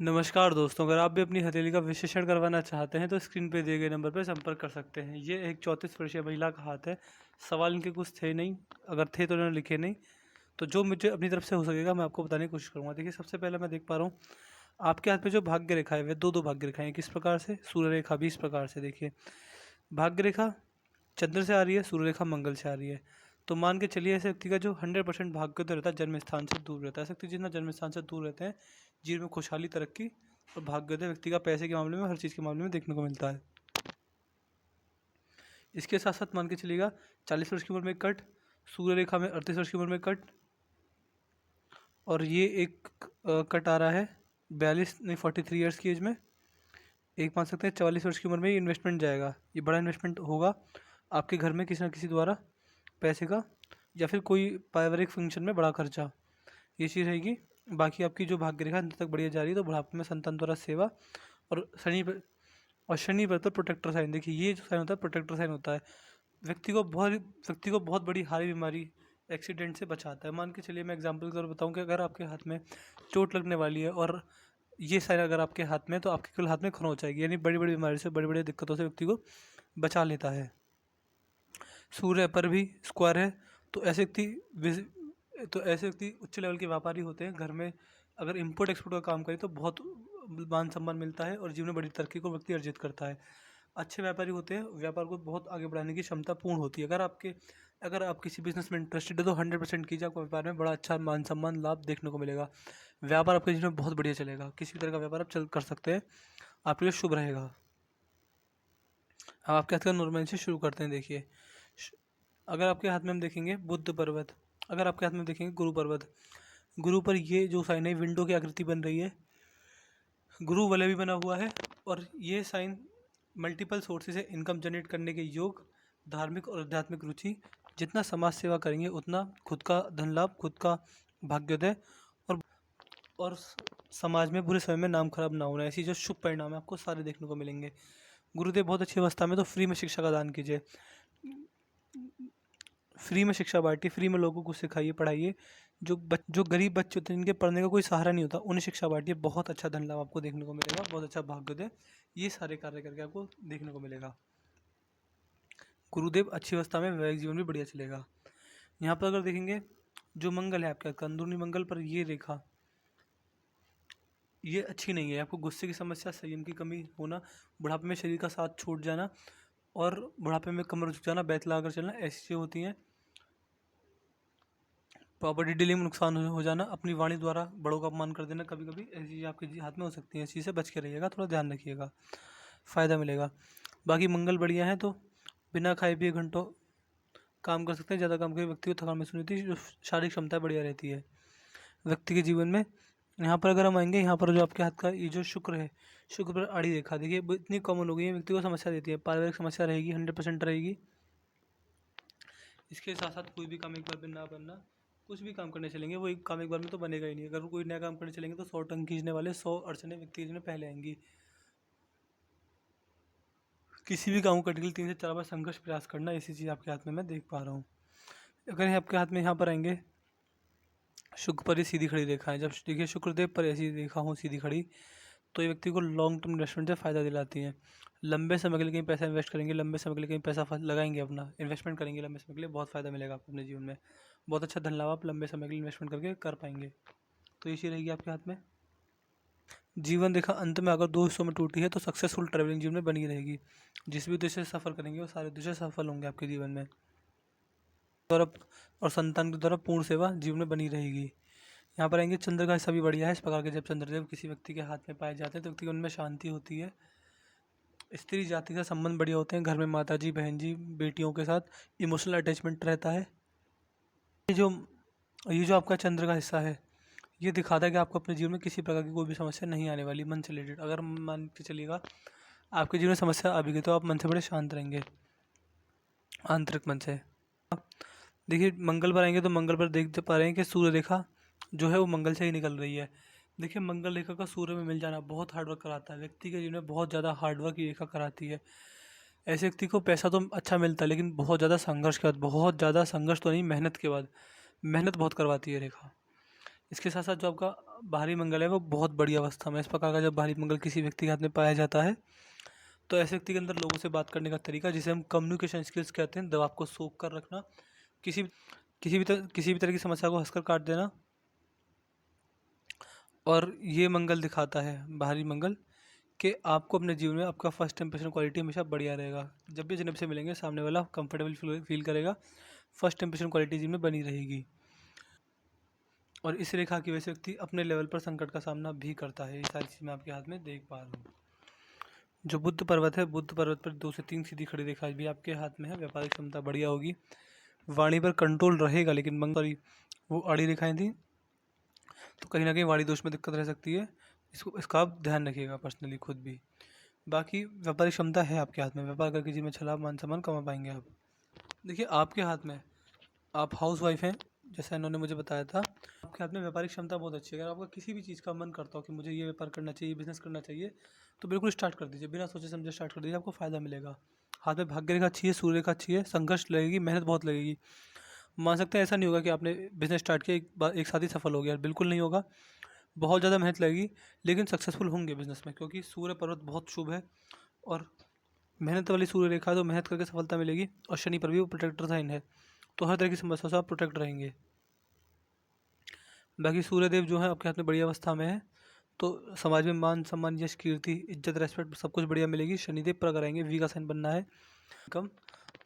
नमस्कार दोस्तों, अगर आप भी अपनी हथेली का विश्लेषण करवाना चाहते हैं तो स्क्रीन पे दिए गए नंबर पर संपर्क कर सकते हैं। ये एक 34 वर्षीय महिला का हाथ है। सवाल इनके कुछ थे नहीं, अगर थे तो उन्होंने लिखे नहीं। तो जो मुझे अपनी तरफ से हो सकेगा मैं आपको बताने की कोशिश करूँगा। देखिए, सबसे पहले मैं देख पा रहा हूँ आपके हाथ में जो भाग्य रेखा है वे दो भाग्य रेखाएं हैं। किस प्रकार से? सूर्य रेखा भी इस प्रकार से। देखिए, भाग्य रेखा चंद्र से आ रही है, सूर्य रेखा मंगल से आ रही है। तो मान के चलिए ऐसे व्यक्ति का जो 100% भाग्य तो रहता है जन्म स्थान से दूर रहता है। ऐसे व्यक्ति जितना जन्म स्थान से दूर रहते हैं, जीवन में खुशहाली, तरक्की और भाग्योदय व्यक्ति का पैसे के मामले में, हर चीज़ के मामले में देखने को मिलता है। इसके साथ साथ मान के चलिएगा 40 वर्ष की उम्र में कट, सूर्य रेखा में 38 वर्ष की उम्र में कट, और ये एक कट आ रहा है 42 नहीं 43 ईयर्स की एज में। एक मान सकते हैं 44 वर्ष की उम्र में ये इन्वेस्टमेंट जाएगा। ये बड़ा इन्वेस्टमेंट होगा आपके घर में किसी न किसी द्वारा पैसे का, या फिर कोई पारिवारिक फंक्शन में बड़ा खर्चा, ये चीज़ रहेगी। बाकी आपकी जो भाग्य रेखा अंत तक बढ़िया जा रही है, तो बुढ़ापे में संतान द्वारा सेवा और शनि पर तो प्रोटेक्टर साइन। देखिए, ये जो साइन होता है प्रोटेक्टर साइन होता है, व्यक्ति को बहुत बड़ी हारी बीमारी, एक्सीडेंट से बचाता है। मान के चलिए मैं एग्जांपल के तौर पर बताऊं कि अगर आपके हाथ में चोट लगने वाली है और ये साइन अगर आपके हाथ में, तो आपके केवल हाथ में खरोंच आएगी, यानी बड़ी बड़ी बीमारी से, बड़ी बड़ी दिक्कतों से व्यक्ति को बचा लेता है। सूर्य पर भी स्क्वायर है, तो ऐसे व्यक्ति उच्च लेवल के व्यापारी होते हैं। घर में अगर इम्पोर्ट एक्सपोर्ट का काम करें तो बहुत मान सम्मान मिलता है और जीवन में बड़ी तरक्की को व्यक्ति अर्जित करता है। अच्छे व्यापारी होते हैं, व्यापार को बहुत आगे बढ़ाने की क्षमता पूर्ण होती है। अगर आप किसी बिजनेस में इंटरेस्टेड है तो 100% कीजिए, आपको व्यापार में बड़ा अच्छा मान सम्मान लाभ देखने को मिलेगा। व्यापार आपके जीवन में बहुत बढ़िया चलेगा, किसी भी तरह का व्यापार आप कर सकते हैं, आपके लिए शुभ रहेगा। अब आपके हाथ का नॉर्मल से शुरू करते हैं। देखिए, अगर आपके हाथ में हम देखेंगे बुद्ध पर्वत, अगर आपके हाथ में देखेंगे गुरु पर्वत, गुरु पर ये जो साइन है विंडो की आकृति बन रही है, गुरु वलय भी बना हुआ है, और ये साइन मल्टीपल सोर्सेज से इनकम जनरेट करने के योग, धार्मिक और आध्यात्मिक रुचि, जितना समाज सेवा करेंगे उतना खुद का धन लाभ, खुद का भाग्योदय, और समाज में बुरे समय में नाम खराब ना होना, ऐसी जो शुभ परिणाम है आपको सारे देखने को मिलेंगे। गुरुदेव बहुत अच्छी अवस्था में तो फ्री में शिक्षा का दान कीजिए, फ्री में शिक्षा बांटिए, फ्री में लोगों को सिखाइए, पढ़ाइए। जो गरीब बच्चे होते हैं जिनके पढ़ने का कोई सहारा नहीं होता, उन्हें शिक्षा बांटिए, बहुत अच्छा धन लाभ आपको देखने को मिलेगा, बहुत अच्छा भाग्योदय, ये सारे कार्य करके आपको देखने को मिलेगा। गुरुदेव अच्छी अवस्था में, वैवाहिक जीवन भी बढ़िया चलेगा। यहाँ पर अगर देखेंगे जो मंगल है आपके अंदरूनी मंगल पर ये रेखा, ये अच्छी नहीं है। आपको गुस्से की समस्या, संयम की कमी होना, बुढ़ापे में शरीर का साथ छूट जाना और बुढ़ापे में कमर झुक जाना, बैत लगा कर चलना, ऐसी चीज़ें होती हैं। प्रॉपर्टी डीलिंग में नुकसान हो जाना, अपनी वाणी द्वारा बड़ों का अपमान कर देना, कभी कभी ऐसी चीज़ें आपके हाथ में हो सकती हैं। इस चीज़ से बच के रहिएगा, थोड़ा ध्यान रखिएगा, फ़ायदा मिलेगा। बाकी मंगल बढ़िया है, तो बिना खाए पिए घंटों काम कर सकते हैं। ज़्यादा काम करके व्यक्ति को थकान महसूस नहीं होती, जो शारीरिक क्षमता बढ़िया रहती है व्यक्ति के जीवन में। यहाँ पर अगर हम आएंगे, यहाँ पर जो आपके हाथ का ये जो शुक्र है, शुक्र पर आड़ी रेखा, देखिए इतनी कॉमन हो गई है, व्यक्ति को समस्या देती है, पारिवारिक समस्या रहेगी, 100% रहेगी। इसके साथ साथ कोई भी काम एक बार में ना बनना, कुछ भी काम करने चलेंगे वो एक काम एक बार में तो बनेगा ही नहीं। अगर कोई नया काम करने चलेंगे तो 100 टंग खींचने वाले 100 अड़चने व्यक्ति के जीवन में पहले आएंगी। किसी भी काम को करने के लिए 3 से 4 बार संघर्ष प्रयास करना, ऐसी चीज़ आपके हाथ में मैं देख पा रहा हूँ। अगर ये आपके हाथ में यहाँ पर आएंगे, शुक्र पर ही सीधी खड़ी रेखा है, जब देखिए शुक्रदेव पर ऐसी रेखा हो सीधी खड़ी, तो ये व्यक्ति को लॉन्ग टर्म इन्वेस्टमेंट से फ़ायदा दिलाती हैं। लंबे समय के लिए कहीं पैसा इन्वेस्ट करेंगे, लंबे समय के लिए कहीं पैसा लगाएंगे, अपना इन्वेस्टमेंट करेंगे लंबे समय के लिए, बहुत फ़ायदा मिलेगा आपको अपने जीवन में, बहुत अच्छा धन लाभ आप लंबे समय के लिए इन्वेस्टमेंट करके कर पाएंगे। तो ये चीज़ रहेगी आपके हाथ में। जीवन रेखा अंत में अगर 2 हिस्सों में टूटी है तो सक्सेसफुल ट्रैवलिंग जीवन में बनी रहेगी। जिस भी उद्देश्य से सफ़र करेंगे वो सारे उद्देश्य सफल होंगे आपके जीवन में, और संतान के द्वारा पूर्ण सेवा जीवन में बनी रहेगी। यहाँ पर आएंगे, चंद्र का हिस्सा भी बढ़िया है। इस प्रकार के जब चंद्रदेव किसी व्यक्ति के हाथ में पाए जाते हैं तो व्यक्ति के उनमें शांति होती है, स्त्री जाति का संबंध बढ़िया होते हैं, घर में माता जी, बहन जी, बेटियों के साथ इमोशनल अटैचमेंट रहता है। ये जो ये जो आपका चंद्र का हिस्सा है, ये दिखाता है कि आपको अपने जीवन में किसी प्रकार की कोई भी समस्या नहीं आने वाली मन से रिलेटेड। अगर मान के चलिएगा आपके जीवन में समस्या आ भी गई तो आप मन से बड़े शांत रहेंगे, आंतरिक मन से। देखिए, मंगल पर आएंगे तो मंगल पर देख पा रहे हैं कि सूर्य रेखा जो है वो मंगल से ही निकल रही है। देखिए, मंगल रेखा का सूर्य में मिल जाना बहुत हार्डवर्क कराता है, व्यक्ति के जीवन में बहुत ज़्यादा हार्डवर्क की रेखा कराती है। ऐसे व्यक्ति को पैसा तो अच्छा मिलता है, लेकिन बहुत ज़्यादा संघर्ष के बाद, बहुत ज़्यादा संघर्ष तो नहीं, मेहनत के बाद, मेहनत बहुत करवाती है रेखा। इसके साथ साथ जो आपका बाहरी मंगल है वो बहुत बढ़िया अवस्था में है। इस प्रकार का जब बाहरी मंगल किसी व्यक्ति के हाथ में पाया जाता है तो ऐसे व्यक्ति के अंदर लोगों से बात करने का तरीका, जिसे हम कम्युनिकेशन स्किल्स कहते हैं, दबाव को सोख कर रखना, किसी किसी भी तरह की समस्या को हंसकर काट देना, और ये मंगल दिखाता है बाहरी मंगल कि आपको अपने जीवन में आपका फर्स्ट इंप्रेशन क्वालिटी हमेशा बढ़िया रहेगा। जब भी जन्म से मिलेंगे सामने वाला कंफर्टेबल फील करेगा, फर्स्ट इंप्रेशन क्वालिटी जीवन में बनी रहेगी। और इस रेखा की वजह से व्यक्ति अपने लेवल पर संकट का सामना भी करता है। ये सारी चीज़ मैं आपके हाथ में देख पा रहा हूँ। जो बुद्ध पर्वत है, बुद्ध पर्वत पर 2 से 3 सीधी खड़ी रेखा भी आपके हाथ में है। व्यापारिक क्षमता बढ़िया होगी, वाणी पर कंट्रोल रहेगा, लेकिन सॉरी वो आड़ी रेखाएं थी तो कहीं ना कहीं वाणी दोष में दिक्कत रह सकती है। इसका आप ध्यान रखिएगा पर्सनली खुद भी। बाकी व्यापारिक क्षमता है आपके हाथ में, व्यापार करके जीवन में छलाप मान सम्मान कमा पाएंगे आप। देखिए आपके हाथ में, आप हाउस वाइफ हैं जैसा इन्होंने मुझे बताया था, आपके हाथ में व्यापारिक क्षमता बहुत अच्छी है। अगर आपका किसी भी चीज़ का मन करता हो कि मुझे ये व्यापार करना चाहिए, बिजनेस करना चाहिए, तो बिल्कुल स्टार्ट कर दीजिए, बिना सोचे समझे स्टार्ट कर दीजिए, आपको फ़ायदा मिलेगा। हाथ में भाग्य रेखा अच्छी है, सूर्य रेखा अच्छी है, संघर्ष लगेगी, मेहनत बहुत लगेगी। मान सकते हैं ऐसा नहीं होगा कि आपने बिजनेस स्टार्ट किया एक साथ ही सफल हो गया, बिल्कुल नहीं होगा। बहुत ज़्यादा मेहनत लगेगी, लेकिन सक्सेसफुल होंगे बिजनेस में, क्योंकि सूर्य पर्वत बहुत शुभ है और मेहनत वाली सूर्य रेखा है, तो मेहनत करके सफलता मिलेगी। और शनि पर भी वो प्रोटेक्टर साइन है, तो हर तरह की समस्या से आप प्रोटेक्ट रहेंगे। बाकी सूर्यदेव जो है आपके हाथ में बढ़िया अवस्था में है, तो समाज में मान सम्मान यश कीर्ति इज्जत रेस्पेक्ट सब कुछ बढ़िया मिलेगी। शनिदेव पर अगर आएंगे, वी का साइन बनना है, इनकम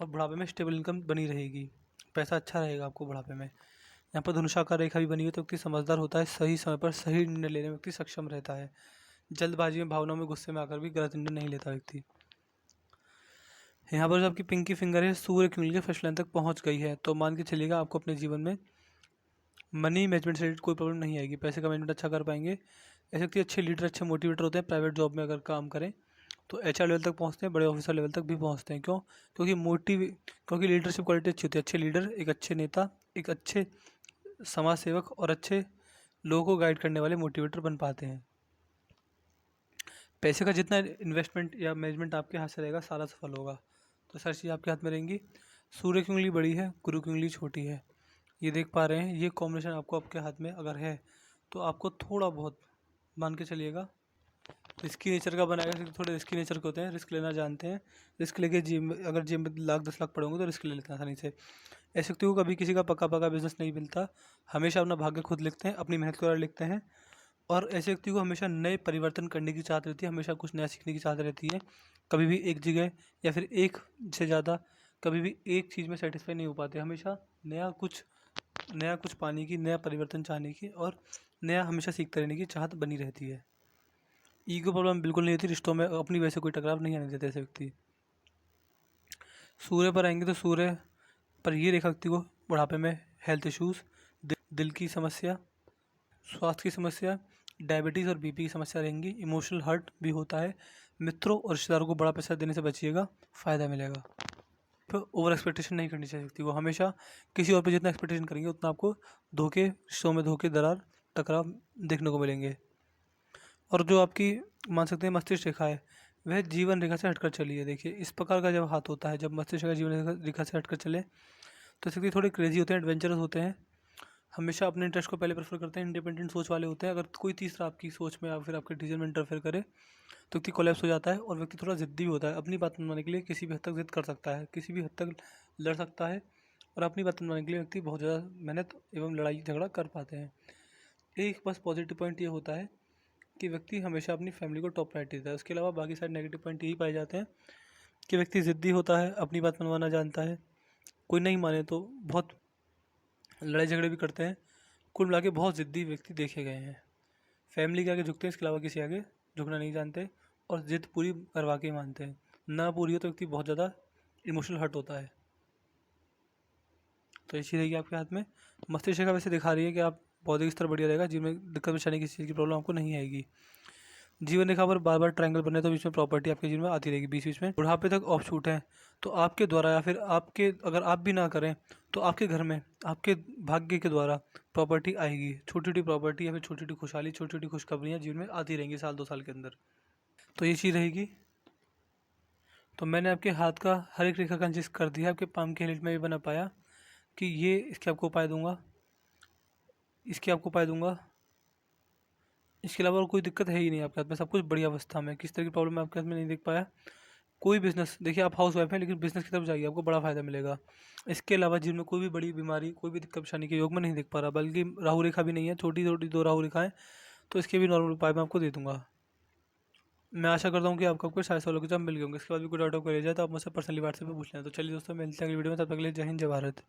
और बुढ़ापे में स्टेबल इनकम बनी रहेगी, पैसा अच्छा रहेगा आपको बुढ़ापे में। यहाँ पर धनुषाकार रेखा भी बनी हुई है, तो व्यक्ति समझदार होता है, सही समय पर सही निर्णय लेने में व्यक्ति सक्षम रहता है। जल्दबाजी में, भावनाओं में, गुस्से में आकर भी गलत निर्णय नहीं लेता व्यक्ति। यहाँ पर जो आपकी पिंकी फिंगर है सूर्य की उंगली के फर्स्ट लाइन तक पहुँच गई है, तो मान के चलिएगा आपको अपने जीवन में मनी मैनेजमेंट से रिलेटेड कोई प्रॉब्लम नहीं आएगी, पैसे का मैनेजमेंट अच्छा कर पाएंगे। ऐसे व्यक्ति अच्छे लीडर, अच्छे मोटिवेटर होते हैं। प्राइवेट जॉब में अगर काम करें तो एचआर लेवल तक पहुंचते हैं, बड़े ऑफिसर लेवल तक भी पहुंचते हैं। क्यों? क्योंकि लीडरशिप क्वालिटी अच्छी होती है। अच्छे लीडर, एक अच्छे नेता, एक अच्छे समाज सेवक और अच्छे लोगों को गाइड करने वाले मोटिवेटर बन पाते हैं। पैसे का जितना इन्वेस्टमेंट या मैनेजमेंट आपके हाथ से रहेगा, सारा सफल होगा। तो सारी चीज़ आपके हाथ में रहेंगी। सूर्य की उंगली बड़ी है, गुरु की उंगली छोटी है, ये देख पा रहे हैं। ये कॉम्बिनेशन आपको आपके हाथ में अगर है तो आपको थोड़ा बहुत मान के चलिएगा रिस्की नेचर का बनाएगा, क्योंकि थोड़े रिस्की नेचर के होते हैं, रिस्क लेना जानते हैं। रिस्क लेके अगर जिम में लाख 10 लाख पड़े होंगे तो रिस्क ले लेते हैं आसानी से। ऐसे व्यक्ति को कभी किसी का पक्का पक्का बिजनेस नहीं मिलता, हमेशा अपना भाग्य खुद लिखते हैं, अपनी मेहनत के द्वारा लिखते हैं। और ऐसे व्यक्ति को हमेशा नए परिवर्तन करने की चाहत रहती है, हमेशा कुछ नया सीखने की चाहत रहती है। कभी भी एक जगह या फिर एक से ज़्यादा कभी भी एक चीज़ में सेटिस्फाई नहीं हो पाते, हमेशा नया कुछ पाने की, नया परिवर्तन चाहने की और नया हमेशा सीखते रहने की चाहत बनी रहती है। ईगो प्रॉब्लम बिल्कुल नहीं होती रिश्तों में, अपनी वजह से कोई टकराव नहीं आने देते ऐसे व्यक्ति। सूर्य पर आएंगे तो सूर्य पर ये रेखा व्यक्ति को बुढ़ापे में हेल्थ इश्यूज़, दिल की समस्या, स्वास्थ्य की समस्या, डायबिटीज़ और बीपी की समस्या रहेंगी। इमोशनल हर्ट भी होता है। मित्रों और रिश्तेदारों को बड़ा पैसा देने से बचिएगा, फ़ायदा मिलेगा। फिर ओवर एक्सपेक्टेशन नहीं करनी चाहिए व्यक्ति को। हमेशा किसी और पे जितना एक्सपेक्टेशन करेंगे उतना आपको धोखे, रिश्तों में धोखे, दरार, टकराव देखने को मिलेंगे। और जो आपकी मान सकते हैं मस्तिष्क रेखा है, वह जीवन रेखा से हटकर चली है। देखिए इस प्रकार का जब हाथ होता है, जब मस्तिष्क रेखा जीवन रेखा से हटकर चले, तो इस व्यक्ति थोड़े क्रेजी होते हैं, एडवेंचरस होते हैं, हमेशा अपने इंटरेस्ट को पहले प्रेफर करते हैं, इंडिपेंडेंट सोच वाले होते हैं। अगर कोई तीसरा आपकी सोच में या फिर आपके डिसीजन में इंटरफेयर करे तो व्यक्ति कोलैप्स हो जाता है। और व्यक्ति थोड़ा ज़िद्दी भी होता है, अपनी बात मनवाने के लिए किसी भी हद तक ज़िद कर सकता है, किसी भी हद तक लड़ सकता है। और अपनी बात मनवाने के लिए व्यक्ति बहुत ज़्यादा मेहनत एवं लड़ाई झगड़ा कर पाते हैं। एक बस पॉजिटिव पॉइंट ये होता है कि व्यक्ति हमेशा अपनी फैमिली को टॉप प्रायोरिटी देता है। उसके अलावा बाकी सारे नेगेटिव पॉइंट यही पाए जाते हैं कि व्यक्ति ज़िद्दी होता है, अपनी बात मनवाना जानता है, कोई नहीं माने तो बहुत लड़ाई झगड़े भी करते हैं। कुल मिला के बहुत ज़िद्दी व्यक्ति देखे गए हैं। फैमिली के आगे झुकते हैं, इसके अलावा किसी आगे झुकना नहीं जानते और ज़िद पूरी करवा के मानते हैं। ना पूरी हो तो व्यक्ति बहुत ज़्यादा इमोशनल हर्ट होता है। तो ये चीज़ रहेगी आपके हाथ में। मस्तिष्क रेखा वैसे दिखा रही है कि आप बौद्धिक स्तर बढ़िया रहेगा, जिनमें दिक्कत परेशानी किसी चीज़ की प्रॉब्लम आपको नहीं आएगी। जीवन रेखा पर बार बार ट्रायंगल बने तो बीच में प्रॉपर्टी आपके जीवन में आती रहेगी, बीच बीच में। बुढ़ापे तक ऑफ छूट है, तो आपके द्वारा या फिर आपके, अगर आप भी ना करें तो आपके घर में आपके भाग्य के द्वारा प्रॉपर्टी आएगी। छोटी छोटी प्रॉपर्टी या फिर छोटी छोटी खुशहाली, छोटी छोटी खुशखबरियाँ जीवन में आती रहेंगी साल 2 साल के अंदर। तो ये चीज़ रहेगी। तो मैंने आपके हाथ का हर एक रेखा का एनालिसिस कर दिया। आपके पाम के हिलट में भी बना पाया कि ये इसके आपको उपाय दूंगा। इसके आपको उपाय दूंगा। इसके अलावा और कोई दिक्कत है ही नहीं आपके हाथ में, सब कुछ बढ़िया अवस्था में। किस तरह की प्रॉब्लम है आपके हाथ में नहीं देख पाया। कोई बिजनेस, देखिए आप हाउस वाइफ हैं लेकिन बिजनेस की तरफ जाइए, आपको बड़ा फायदा मिलेगा। इसके अलावा जिनमें कोई भी बड़ी बीमारी, कोई भी दिक्कत परेशानी के योग में नहीं देख पा रहा, बल्कि राहु रेखा भी नहीं है, छोटी छोटी दो राहु रेखाएं, तो इसके भी नॉर्मल उपाय मैं आपको दे दूंगा। मैं आशा करता हूँ कि आपको कुछ सारे सवालों के जवाब मिल गए होंगे। इसके बाद भी कोई डाउट आपको रह जाए तो आप मुझसे पर्सनली व्हाट्सएप पे पूछ लें। तो चलिए दोस्तों, मिलते हैं अगली वीडियो में, तब तक के लिए जय हिंद जय भारत।